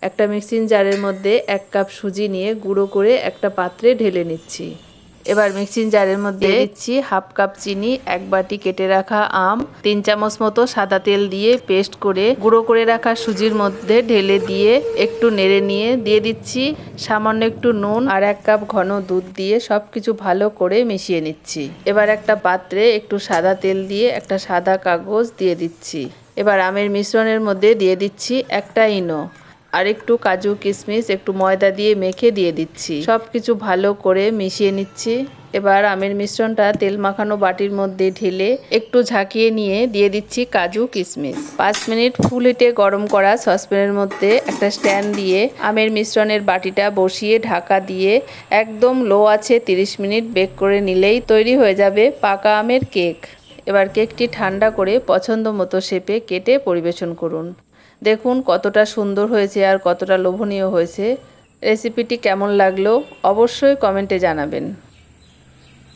একটা মিক্সিং জারের মধ্যে 1 কাপ সুজি নিয়ে গুঁড়ো করে একটা পাত্রে ঢেলে নিচ্ছি। এবার মিক্সিং জারের মধ্যে দিচ্ছি 1/2 কাপ চিনি, 1 বাটি কেটে রাখা আম, 3 চামচ মতো সাদা তেল দিয়ে পেস্ট করে গুঁড়ো করে রাখা সুজির মধ্যে ঢেলে দিয়ে একটু নেড়ে নিয়ে দিয়ে দিচ্ছি সামান্য একটু নুন আর 1 কাপ ঘন দুধ দিয়ে সবকিছু ভালো করে মিশিয়ে নিচ্ছি। এবার একটা পাত্রে একটু সাদা তেল দিয়ে একটা সাদা কাগজ দিয়ে দিচ্ছি। এবার আমের মিশ্রণের মধ্যে দিয়ে দিচ্ছি একটা ইনো আর একটু কাজু কিশমিশ একটু ময়দা দিয়ে মেখে দিয়ে দিচ্ছি। সবকিছু ভালো করে মিশিয়ে নিচ্ছি। এবার আমের মিশ্রণটা তেল মাখানো বাটির মধ্যে ঢেলে একটু ঝাঁকিয়ে নিয়ে দিয়ে দিচ্ছি কাজু কিশমিশ। 5 মিনিট ফুল হিটে গরম করা সসপ্যানের মধ্যে একটা স্ট্যান্ড দিয়ে আমের মিশ্রণের বাটিটা বসিয়ে ঢাকা দিয়ে একদম লো আছে 30 মিনিট বেক করে নিলেই তৈরি হয়ে যাবে পাকা আমের কেক। এবার কেকটি ঠান্ডা করে পছন্দ মতো শেপে কেটে পরিবেশন করুন। দেখুন কতটা সুন্দর হয়েছে আর কতটা লোভনীয় হয়েছে। রেসিপিটি কেমন লাগলো অবশ্যই কমেন্টে জানাবেন।